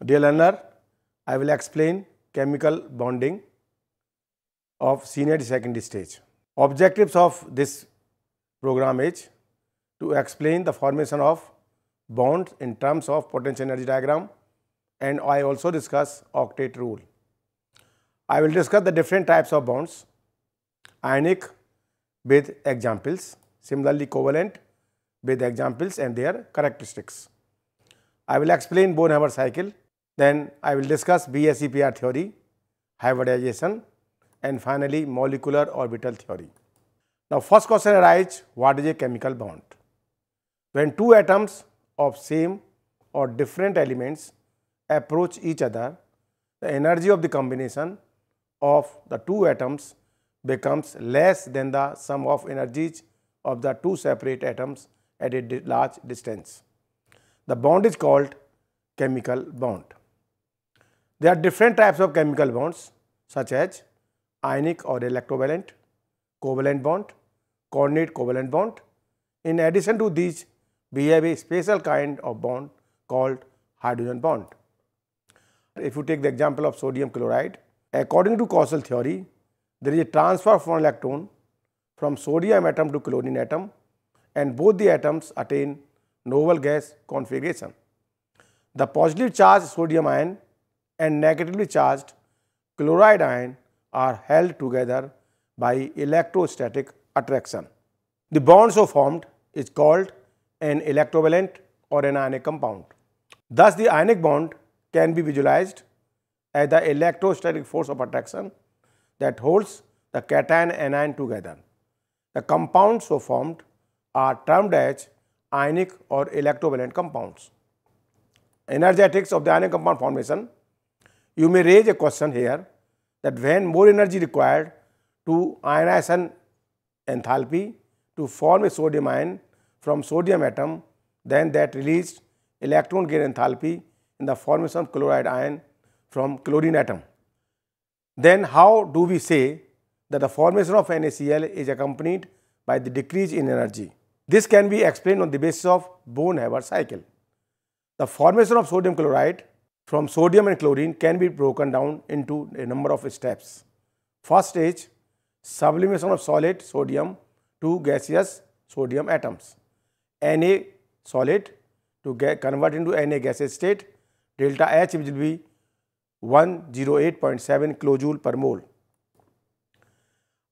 Dear learner, I will explain chemical bonding of senior secondary stage. Objectives of this program is to explain the formation of bonds in terms of potential energy diagram, and I also discuss octet rule. I will discuss the different types of bonds, ionic with examples, similarly covalent with examples and their characteristics. I will explain Bohr-Haber cycle, then I will discuss BSEPR theory, hybridization, and finally molecular orbital theory. Now first question arises, what is a chemical bond? When two atoms of same or different elements approach each other, the energy of the combination of the two atoms becomes less than the sum of energies of the two separate atoms at a large distance. The bond is called chemical bond. There are different types of chemical bonds such as ionic or electrovalent, covalent bond, coordinate covalent bond. In addition to these, we have a special kind of bond called hydrogen bond. If you take the example of sodium chloride, according to causal theory, there is a transfer of one electron from sodium atom to chlorine atom, and both the atoms attain noble gas configuration. The positively charged sodium ion and negatively charged chloride ion are held together by electrostatic attraction. The bond so formed is called an electrovalent or an ionic compound. Thus, the ionic bond can be visualized as the electrostatic force of attraction that holds the cation and anion together. The compounds so formed are termed as ionic or electrovalent compounds. Energetics of the ionic compound formation. You may raise a question here that when more energy required to ionization enthalpy to form a sodium ion from sodium atom, then that released electron gain enthalpy in the formation of chloride ion from chlorine atom. Then how do we say that the formation of NaCl is accompanied by the decrease in energy? This can be explained on the basis of Bohr-Haber cycle. The formation of sodium chloride from sodium and chlorine can be broken down into a number of steps. First stage, sublimation of solid sodium to gaseous sodium atoms. Na solid to convert into Na gaseous state, delta H will be 108.7 kilojoule per mole.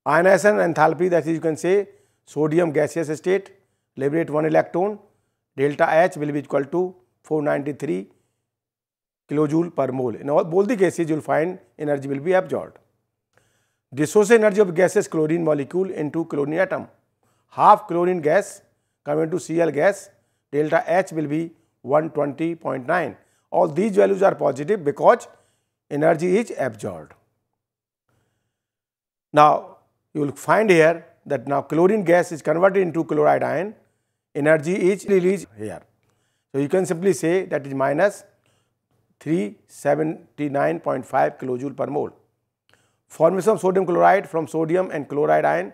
Ionization enthalpy, that is, you can say sodium gaseous state, liberate one electron, delta H will be equal to 493 kilojoule per mole. In all both the cases, you will find energy will be absorbed. Dissociation energy of gaseous chlorine molecule into chlorine atom. Half chlorine gas coming to Cl gas, delta H will be 120.9. All these values are positive because energy is absorbed. Now, you will find here that now chlorine gas is converted into chloride ion, energy is released here. So, you can simply say that is minus 379.5 kilojoule per mole. Formation of sodium chloride from sodium and chloride ion,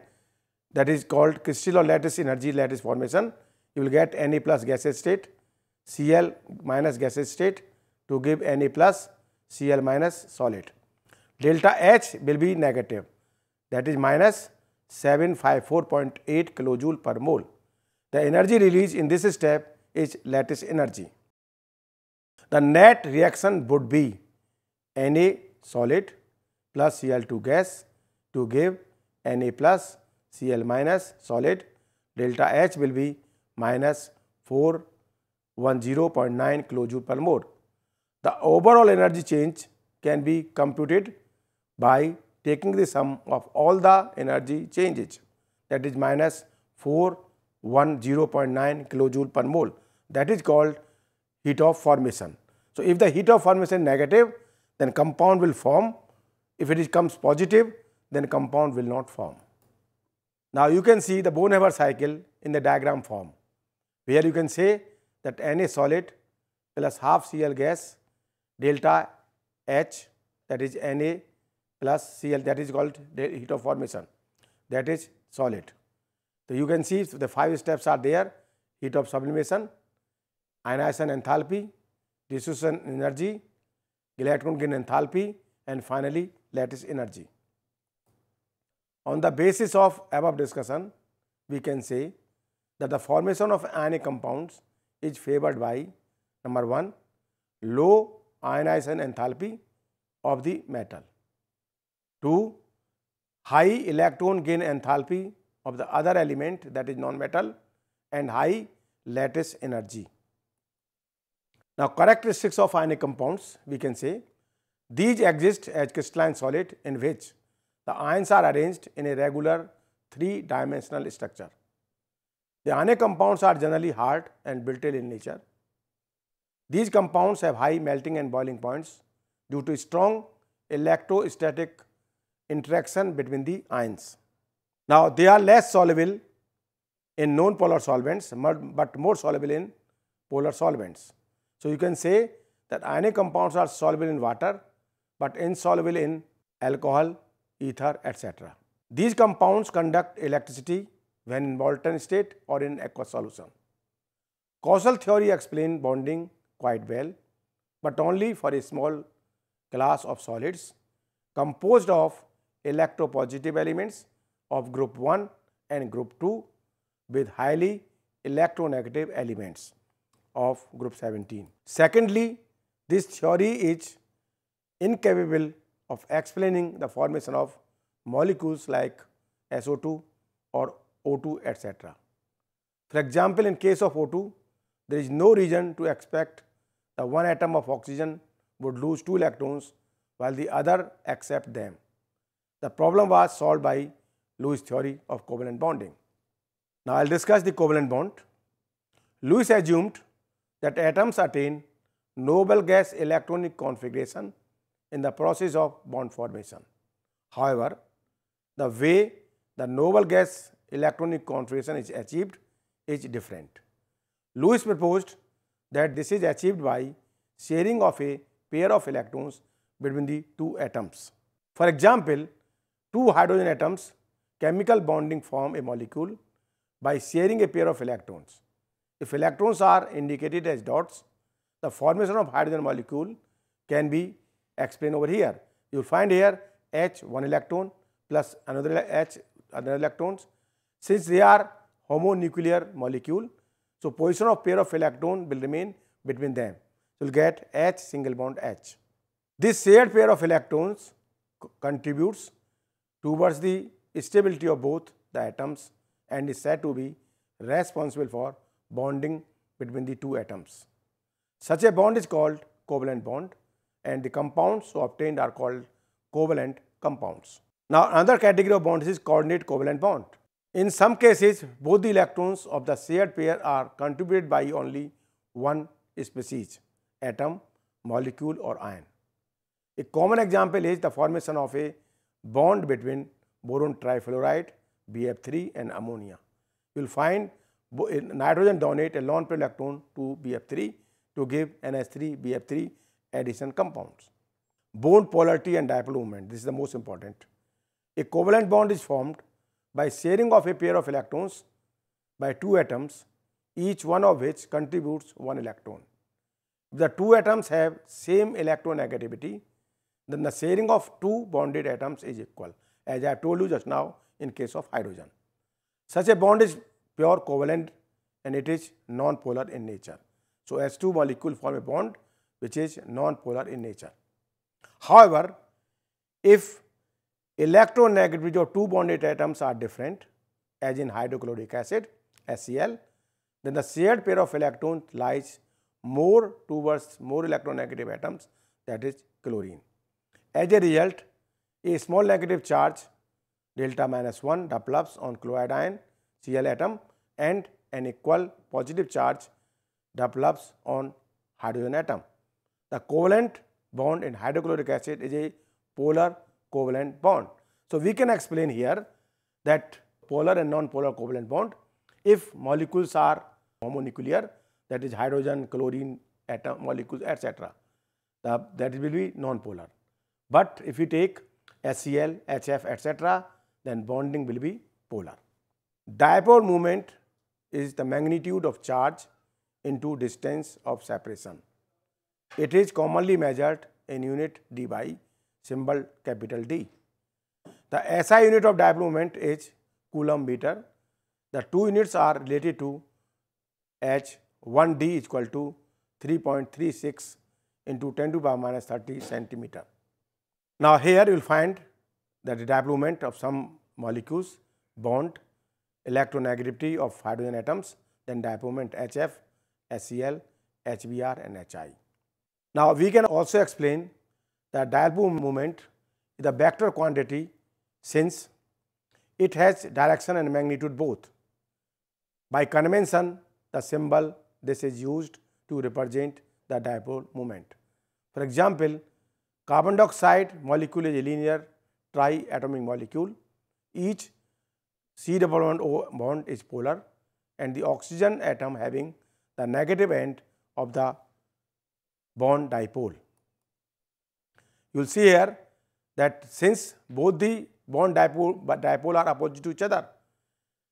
that is called crystal or lattice energy lattice formation. You will get Na plus gaseous state, Cl minus gaseous state to give Na plus Cl minus solid. Delta H will be negative, that is minus 754.8 kilojoule per mole. The energy released in this step is lattice energy. The net reaction would be Na solid plus Cl2 gas to give Na plus Cl minus solid. Delta H will be minus 410.9 kilojoule per mole. The overall energy change can be computed by taking the sum of all the energy changes, that is minus 410.9 kilojoule per mole. That is called heat of formation. So, if the heat of formation is negative, then compound will form. If it comes positive, then compound will not form. Now, you can see the Bohr-Haber cycle in the diagram form, where you can say that Na solid plus half Cl gas, delta H, that is Na plus Cl, that is called heat of formation, that is solid. So, you can see the 5 steps are there: heat of sublimation, ionization enthalpy, dissociation energy, electron gain enthalpy, and finally lattice energy. On the basis of above discussion, we can say that the formation of ionic compounds is favored by number 1, low ionization enthalpy of the metal, 2, high electron gain enthalpy of the other element, that is non-metal, and high lattice energy. Now, characteristics of ionic compounds, we can say these exist as crystalline solid in which the ions are arranged in a regular 3-dimensional structure. The ionic compounds are generally hard and brittle in nature. These compounds have high melting and boiling points due to strong electrostatic interaction between the ions. Now, they are less soluble in non-polar solvents but more soluble in polar solvents. So, you can say that ionic compounds are soluble in water but insoluble in alcohol, ether, etc. These compounds conduct electricity when in molten state or in aqueous solution. Causal theory explains bonding quite well, but only for a small class of solids composed of electropositive elements of group 1 and group 2 with highly electronegative elements of group 17. Secondly, this theory is incapable of explaining the formation of molecules like SO2 or O2, etc. For example, in case of O2, there is no reason to expect the one atom of oxygen would lose 2 electrons while the other accept them. The problem was solved by Lewis' theory of covalent bonding. Now, I will discuss the covalent bond. Lewis assumed that atoms attain noble gas electronic configuration in the process of bond formation. However, the way the noble gas electronic configuration is achieved is different. Lewis proposed that this is achieved by sharing of a pair of electrons between the 2 atoms. For example, 2 hydrogen atoms chemical bonding form a molecule by sharing a pair of electrons. If electrons are indicated as dots, the formation of hydrogen molecule can be explained over here. You will find here H 1 electron plus another H other electrons. Since they are homonuclear molecule, so position of pair of electron will remain between them. You will get H single bond H. This shared pair of electrons contributes towards the stability of both the atoms and is said to be responsible for bonding between the 2 atoms. Such a bond is called covalent bond, and the compounds so obtained are called covalent compounds. Now, another category of bonds is coordinate covalent bond. In some cases, both the electrons of the shared pair are contributed by only one species, atom, molecule or ion. A common example is the formation of a bond between boron trifluoride BF3 and ammonia. You will find nitrogen donate a lone pair electron to BF3 to give NH3 BF3 addition compounds. Bond polarity and dipole moment, this is the most important. A covalent bond is formed by sharing of a pair of electrons by 2 atoms, each one of which contributes 1 electron. If the 2 atoms have same electronegativity, then the sharing of 2 bonded atoms is equal, as I have told you just now in case of hydrogen. Such a bond is pure covalent and it is non-polar in nature. So, H2 molecule form a bond which is non-polar in nature. However, if electronegativity of 2 bonded atoms are different, as in hydrochloric acid HCl, then the shared pair of electrons lies more towards more electronegative atoms, that is chlorine. As a result, a small negative charge delta -1 develops on chloride ion Cl atom and an equal positive charge develops on hydrogen atom. The covalent bond in hydrochloric acid is a polar covalent bond. So, we can explain here that polar and non-polar covalent bond, if molecules are homonuclear, that is hydrogen, chlorine, atom, molecules, etc., that will be non-polar. But if you take HCl, HF, etc., then bonding will be polar. Dipole moment is the magnitude of charge into distance of separation. It is commonly measured in unit d by symbol capital D. The SI unit of dipole moment is coulomb meter. The two units are related to H. 1D is equal to 3.36 into 10 to the power minus 30 centimeter. Now here you will find that the dipole moment of some molecules, bond, electronegativity of hydrogen atoms, then dipole moment HF, HCl, HBr and HI. Now we can also explain that dipole moment is a vector quantity since it has direction and magnitude both. By convention, the symbol this is used to represent the dipole moment. For example, carbon dioxide molecule is a linear triatomic molecule. Each C double bond O bond is polar, and the oxygen atom having the negative end of the bond dipole. You will see here that since both the bond dipole are opposite to each other,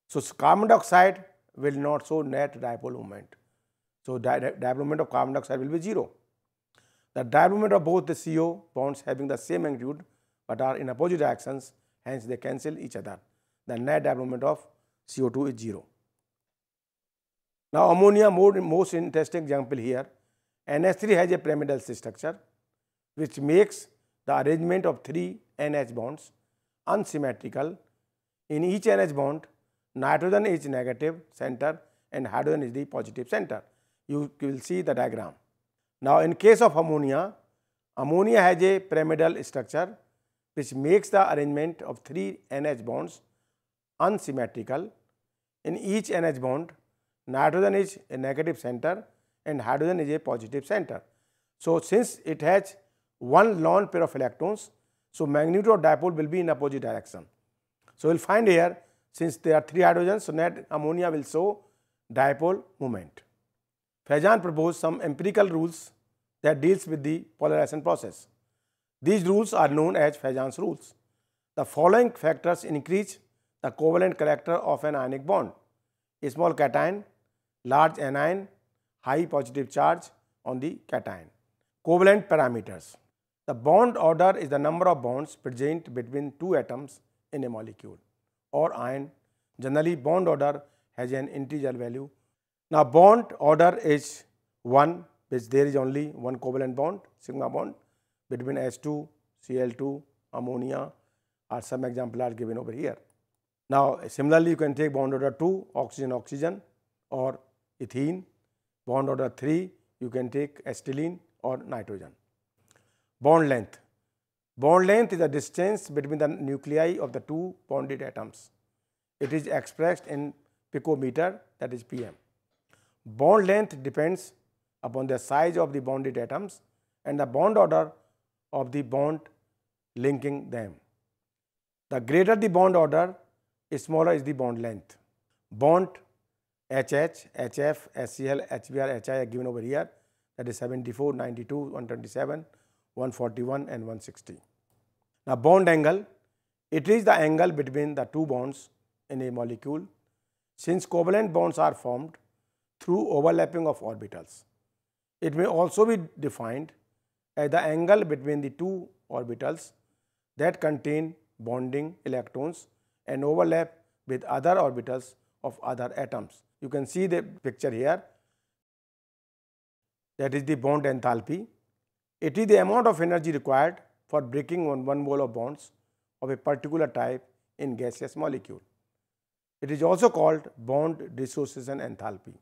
so carbon dioxide will not show net dipole moment. So dipole moment of carbon dioxide will be 0. The dipole moment of both the CO bonds having the same magnitude but are in opposite directions, hence they cancel each other. The net dipole moment of CO2 is 0. Now ammonia, most interesting example here. NH3 has a pyramidal structure which makes the arrangement of 3 NH bonds unsymmetrical. In each NH bond, nitrogen is negative center and hydrogen is the positive center. You will see the diagram. Now in case of ammonia, ammonia has a pyramidal structure which makes the arrangement of 3 NH bonds unsymmetrical. In each NH bond, nitrogen is a negative center and hydrogen is a positive center. So since it has one lone pair of electrons, so magnitude of dipole will be in opposite direction. So we will find here, since there are 3 hydrogens, so net ammonia will show dipole moment. Fajan proposed some empirical rules that deals with the polarization process. These rules are known as Fajan's rules. The following factors increase the covalent character of an ionic bond: a small cation, large anion, high positive charge on the cation. Covalent parameters. The bond order is the number of bonds present between two atoms in a molecule or ion. Generally, bond order has an integer value. Now, bond order is 1, which there is only one covalent bond, sigma bond, between H2, Cl2, ammonia, or some example are given over here. Now, similarly, you can take bond order 2, oxygen, oxygen, or ethene. Bond order 3, you can take acetylene or nitrogen. Bond length. Bond length is the distance between the nuclei of the two bonded atoms. It is expressed in picometer, that is pm. Bond length depends upon the size of the bonded atoms and the bond order of the bond linking them. The greater the bond order, smaller is the bond length. Bond HH, HF, HCl, HBr, HI are given over here, that is 74, 92, 127, 141 and 160. Now bond angle, it is the angle between the two bonds in a molecule. Since covalent bonds are formed through overlapping of orbitals, it may also be defined as the angle between the two orbitals that contain bonding electrons and overlap with other orbitals of other atoms. You can see the picture here, that is the bond enthalpy. It is the amount of energy required for breaking one mole of bonds of a particular type in gaseous molecule. It is also called bond dissociation enthalpy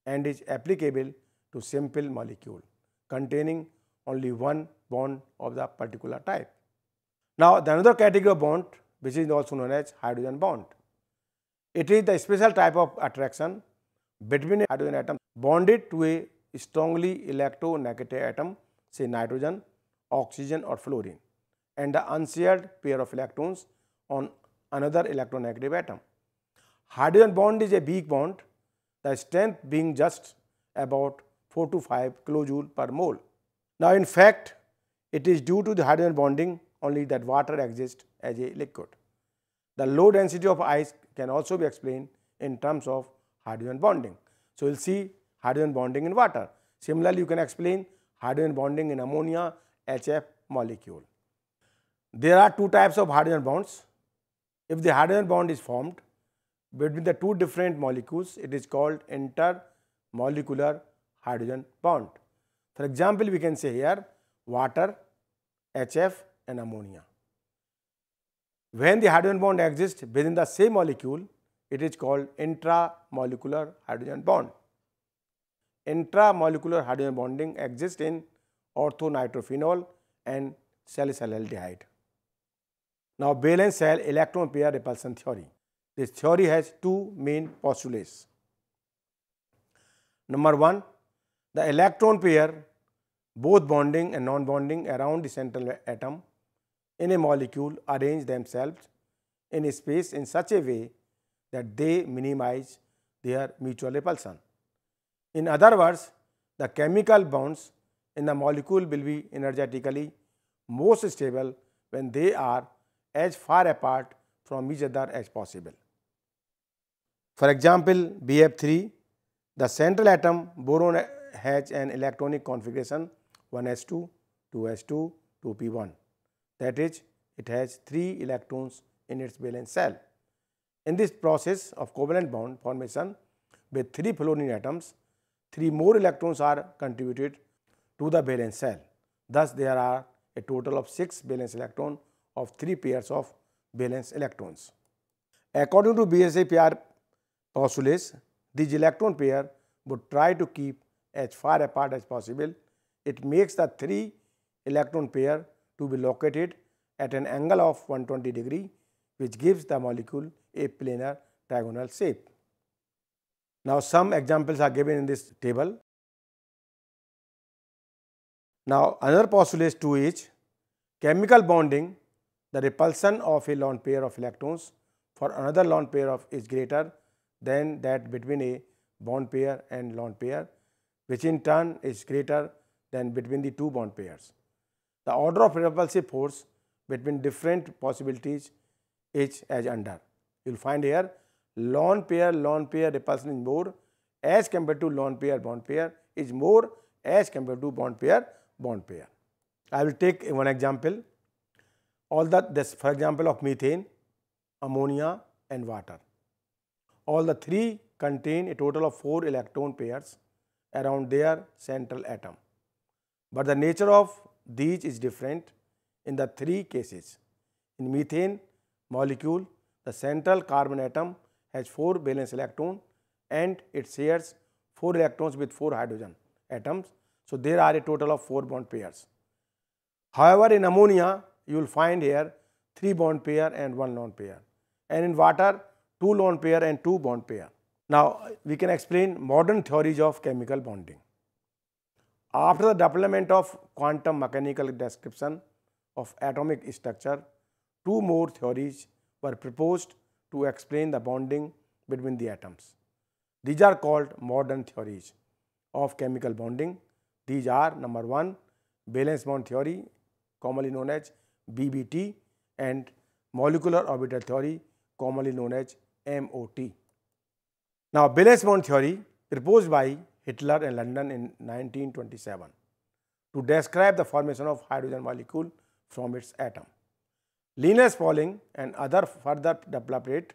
and is applicable to simple molecule containing only one bond of the particular type. Now, the another category of bond, which is also known as hydrogen bond. It is the special type of attraction between a hydrogen atom bonded to a strongly electronegative atom, say nitrogen, oxygen or fluorine, and the unshared pair of electrons on another electronegative atom. Hydrogen bond is a weak bond, the strength being just about 4 to 5 kilojoule per mole. Now, in fact, it is due to the hydrogen bonding only that water exists as a liquid. The low density of ice can also be explained in terms of hydrogen bonding. So, we will see hydrogen bonding in water. Similarly, you can explain hydrogen bonding in ammonia HF molecule. There are two types of hydrogen bonds. If the hydrogen bond is formed between the two different molecules, it is called intermolecular hydrogen bond. For example, we can say here water, HF and ammonia. When the hydrogen bond exists within the same molecule, it is called intramolecular hydrogen bond. Intramolecular hydrogen bonding exists in orthonitrophenol and salicylaldehyde. Now, valence shell electron pair repulsion theory. This theory has two main postulates. Number one, the electron pair, both bonding and non-bonding around the central atom in a molecule, arrange themselves in a space in such a way that they minimize their mutual repulsion. In other words, the chemical bonds in the molecule will be energetically most stable when they are as far apart from each other as possible. For example, BF3, the central atom boron has an electronic configuration 1s2, 2s2, 2p1. That is, it has 3 electrons in its valence shell. In this process of covalent bond formation with 3 fluorine atoms, 3 more electrons are contributed to the valence shell. Thus, there are a total of 6 valence electrons of 3 pairs of valence electrons. According to BSA-PR postulates, this electron pair would try to keep as far apart as possible. It makes the 3 electron pair to be located at an angle of 120 degree, which gives the molecule a planar trigonal shape. Now, some examples are given in this table. Now, another postulate 2 is chemical bonding. The repulsion of a lone pair of electrons for another lone pair is greater than that between a bond pair and lone pair, which in turn is greater than between the 2 bond pairs. The order of repulsive force between different possibilities is as under. You will find here lone pair repulsion is more as compared to lone pair bond pair is more as compared to bond pair. I will take one example. For example of methane, ammonia and water. All the 3 contain a total of 4 electron pairs around their central atom. But the nature of these is different in the 3 cases. In methane molecule, the central carbon atom has 4 valence electrons and it shares 4 electrons with 4 hydrogen atoms. So, there are a total of 4 bond pairs. However, in ammonia, you will find here 3 bond pair and 1 lone pair, and in water 2 lone pair and 2 bond pair. Now, we can explain modern theories of chemical bonding. After the development of quantum mechanical description of atomic structure, 2 more theories were proposed to explain the bonding between the atoms. These are called modern theories of chemical bonding. These are number 1, valence bond theory, commonly known as BBT, and molecular orbital theory, commonly known as MOT. Now, valence bond theory proposed by Hitler in London in 1927 to describe the formation of hydrogen molecule from its atom. Linus Pauling and others further developed it.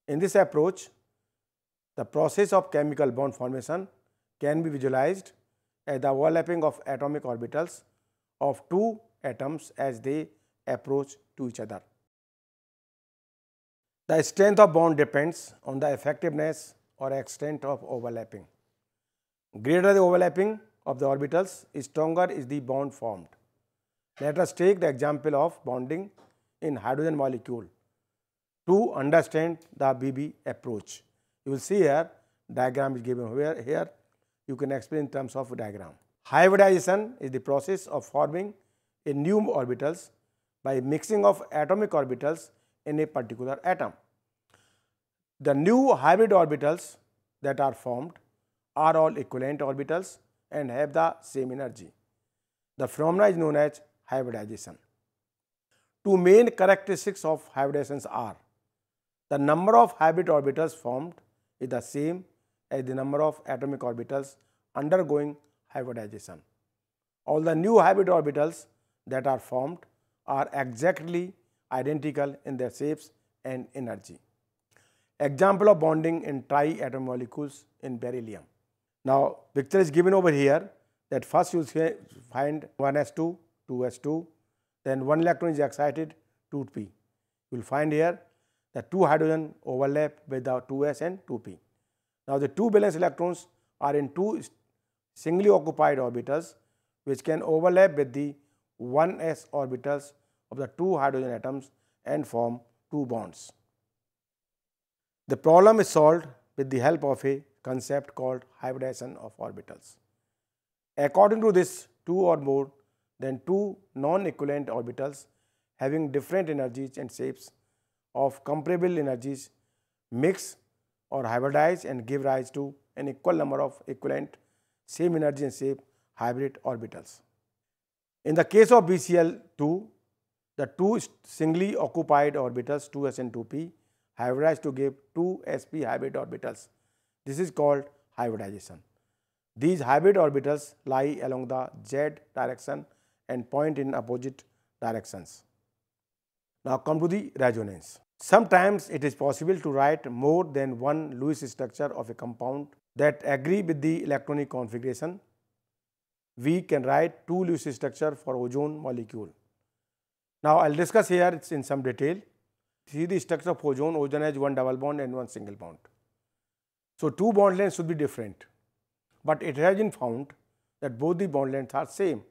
In this approach, the process of chemical bond formation can be visualized as the overlapping of atomic orbitals of 2 atoms as they approach to each other. The strength of bond depends on the effectiveness or extent of overlapping. Greater the overlapping of the orbitals, stronger is the bond formed. Let us take the example of bonding in hydrogen molecule to understand the BB approach. You will see here diagram is given here. You can explain in terms of diagram. Hybridization is the process of forming a new orbitals by mixing of atomic orbitals in a particular atom. The new hybrid orbitals that are formed are all equivalent orbitals and have the same energy. The phenomena is known as hybridization. 2 main characteristics of hybridizations are: the number of hybrid orbitals formed is the same as the number of atomic orbitals undergoing hybridization. All the new hybrid orbitals that are formed are exactly identical in their shapes and energy. Example of bonding in triatom molecules in beryllium. Now, picture is given over here that first you find 1s2, 2s2, then one electron is excited, 2p. You will find here the two hydrogen overlap with the 2s and 2p. Now, the two valence electrons are in two singly occupied orbitals which can overlap with the 1s orbitals of the two hydrogen atoms and form two bonds. The problem is solved with the help of a concept called hybridization of orbitals. According to this, two or more than two non-equivalent orbitals having different energies and shapes of comparable energies mix or hybridize and give rise to an equal number of equivalent same energy and shape hybrid orbitals. In the case of BCl2, the two singly occupied orbitals 2s and 2p hybridize to give two sp hybrid orbitals. This is called hybridization. These hybrid orbitals lie along the z direction and point in opposite directions. Now come to the resonance. Sometimes it is possible to write more than one Lewis structure of a compound that agree with the electronic configuration. We can write two Lewis structure for ozone molecule. Now I'll discuss here in some detail. See the structure of ozone. Ozone has one double bond and one single bond. So two bond lengths should be different, but it has been found that both the bond lengths are same.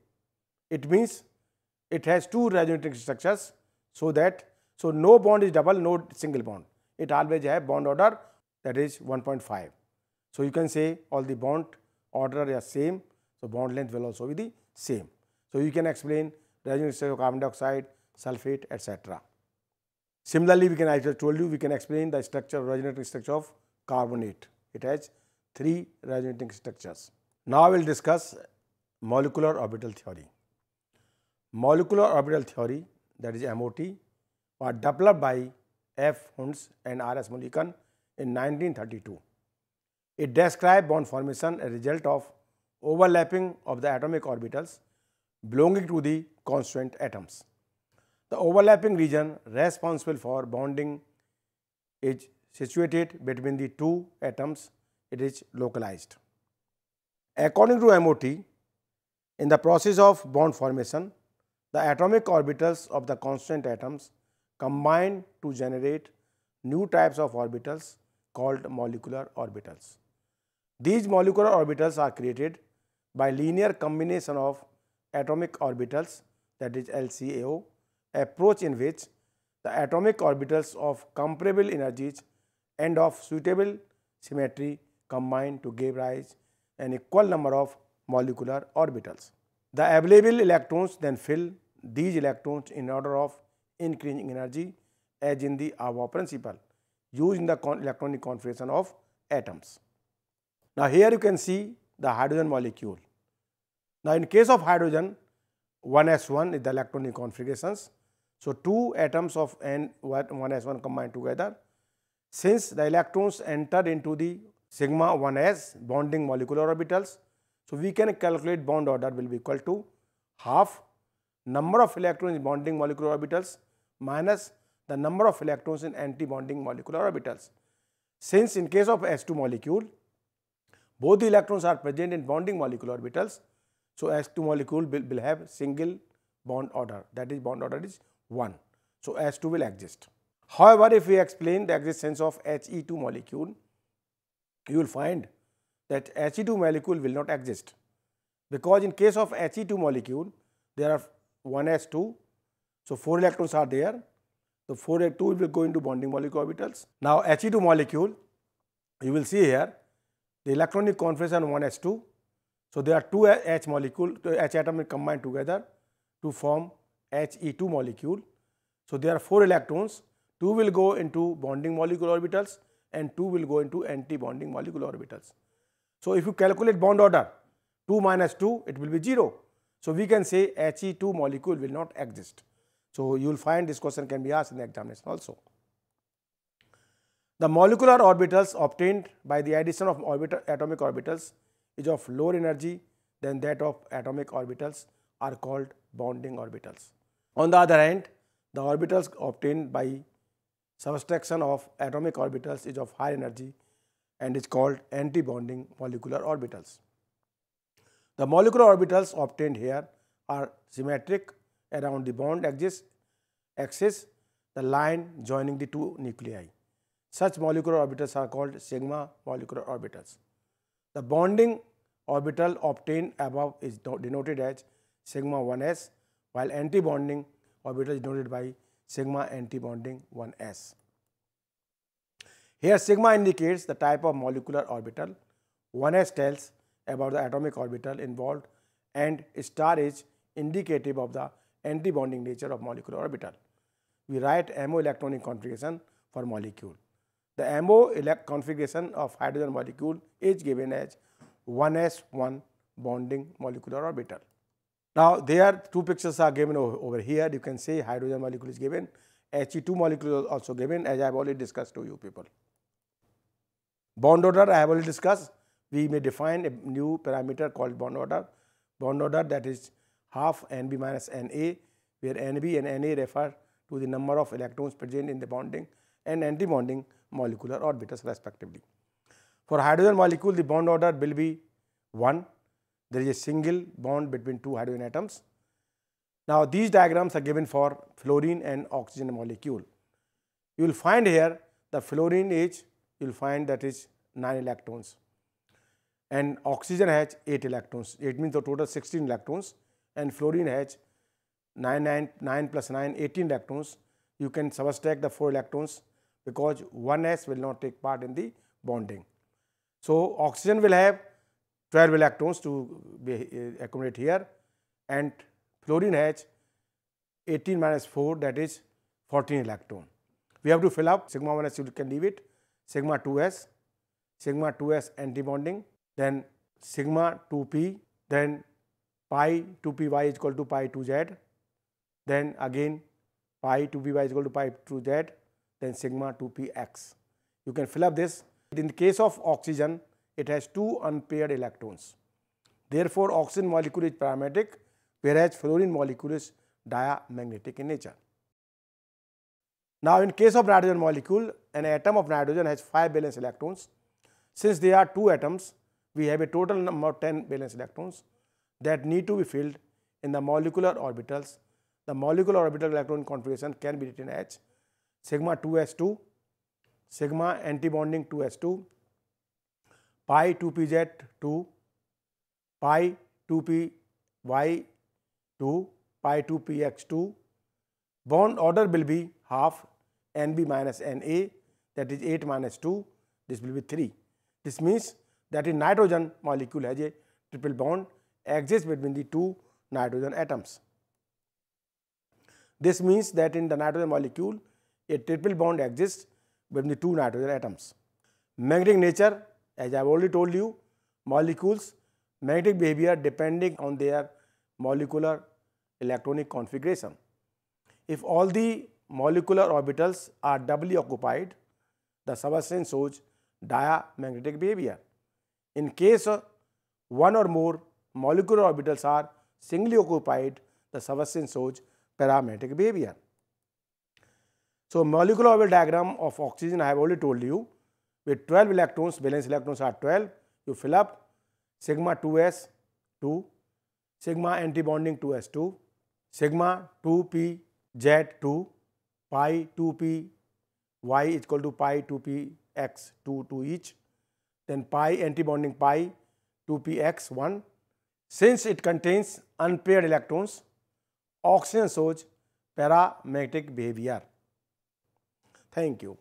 It means it has two resonating structures, so no bond is double, no single bond. It always has bond order, that is 1.5. So you can say all the bond order are same, so bond length will also be the same. So you can explain resonating structure of carbon dioxide, sulfate, etc. Similarly, we can, I just told you, we can explain the structure, resonating structure of carbonate. It has three resonating structures. Now we will discuss molecular orbital theory. Molecular orbital theory, that is MOT, was developed by F. Hunds and R. S. Mulliken in 1932. It describes bond formation as a result of overlapping of the atomic orbitals belonging to the constituent atoms. The overlapping region responsible for bonding is situated between the two atoms. It is localized. According to MOT, in the process of bond formation, the atomic orbitals of the constituent atoms combine to generate new types of orbitals called molecular orbitals. These molecular orbitals are created by linear combination of atomic orbitals, that is LCAO, approach in which the atomic orbitals of comparable energies and of suitable symmetry combine to give rise an equal number of molecular orbitals. The available electrons then fill these electrons in order of increasing energy, as in the Auer principle used in the electronic configuration of atoms. Now here you can see the hydrogen molecule. Now in case of hydrogen, 1s1 is the electronic configurations. So two atoms of N1s1 combine together. Since the electrons enter into the sigma 1s bonding molecular orbitals, so we can calculate bond order will be equal to half number of electrons in bonding molecular orbitals minus the number of electrons in anti-bonding molecular orbitals. Since in case of S2 molecule, both the electrons are present in bonding molecular orbitals, so S2 molecule will have single bond order, that is bond order is 1. So S2 will exist. However, if we explain the existence of He2 molecule, you will find that He2 molecule will not exist, because in case of He2 molecule there are 1s2, so 4 electrons are there. So 4s2 will go into bonding molecular orbitals. Now He2 molecule, you will see here the electronic configuration 1s2. So there are two H molecule, H atom combined together to form He2 molecule. So there are 4 electrons, 2 will go into bonding molecular orbitals and 2 will go into anti-bonding molecular orbitals. So if you calculate bond order 2 minus 2, it will be 0. So we can say He2 molecule will not exist. So you will find this question can be asked in the examination also. The molecular orbitals obtained by the addition of atomic orbitals is of lower energy than that of atomic orbitals are called bonding orbitals. On the other hand, the orbitals obtained by subtraction of atomic orbitals is of high energy and is called anti-bonding molecular orbitals. The molecular orbitals obtained here are symmetric around the bond axis, the line joining the two nuclei. Such molecular orbitals are called sigma molecular orbitals. The bonding orbital obtained above is denoted as sigma 1s, while anti-bonding orbital is denoted by sigma anti-bonding 1s. Here sigma indicates the type of molecular orbital, 1s tells about the atomic orbital involved, and star is indicative of the anti-bonding nature of molecular orbital. We write MO electronic configuration for molecule. The MO configuration of hydrogen molecule is given as 1s1 bonding molecular orbital. Now there two pictures are given over here. You can see hydrogen molecule is given, He2 molecule is also given, as I have already discussed to you people. Bond order I have already discussed. We may define a new parameter called bond order. Bond order, that is half Nb minus Na, where Nb and Na refer to the number of electrons present in the bonding and anti-bonding molecular orbitals respectively. For hydrogen molecule, the bond order will be 1. There is a single bond between two hydrogen atoms. Now these diagrams are given for fluorine and oxygen molecule. You will find here the fluorine is, you will find that is 9 electrons and oxygen has 8 electrons. It means the total 16 electrons, and fluorine has 9 plus 9, 18 electrons. You can subtract the 4 electrons because 1s will not take part in the bonding. So oxygen will have 12 electrons to be accumulate here, and fluorine has 18 minus 4, that is 14 electron. We have to fill up sigma 1s, you can leave it, sigma 2s anti-bonding, then sigma 2p, then pi 2py is equal to pi 2z, then again pi 2py is equal to pi 2z, then sigma 2px. You can fill up this. In the case of oxygen, it has 2 unpaired electrons. Therefore, oxygen molecule is paramagnetic, whereas fluorine molecule is diamagnetic in nature. Now, in case of nitrogen molecule, an atom of nitrogen has 5 valence electrons. Since there are 2 atoms, we have a total number of 10 valence electrons that need to be filled in the molecular orbitals. The molecular orbital electron configuration can be written as sigma 2s2, sigma anti-bonding 2s2, pi 2pz2, pi 2py2, pi 2px2. Bond order will be half Nb minus Na, that is 8 minus 2, this will be 3. This means that in nitrogen molecule has a triple bond exists between the 2 nitrogen atoms. This means that in the nitrogen molecule a triple bond exists between the 2 nitrogen atoms. Magnetic nature, as I have already told you, molecules magnetic behavior depending on their molecular electronic configuration. If all the molecular orbitals are doubly occupied, the substance shows diamagnetic behavior. In case of one or more molecular orbitals are singly occupied, the substance shows paramagnetic behavior. So, molecular orbital diagram of oxygen I have already told you, with 12 electrons, valence electrons are 12, you fill up sigma 2s 2, sigma anti-bonding 2s2, sigma 2pz2, pi 2p y is equal to pi 2px 2 each, then pi anti-bonding pi 2px 1. Since it contains unpaired electrons, oxygen shows paramagnetic behavior. Thank you.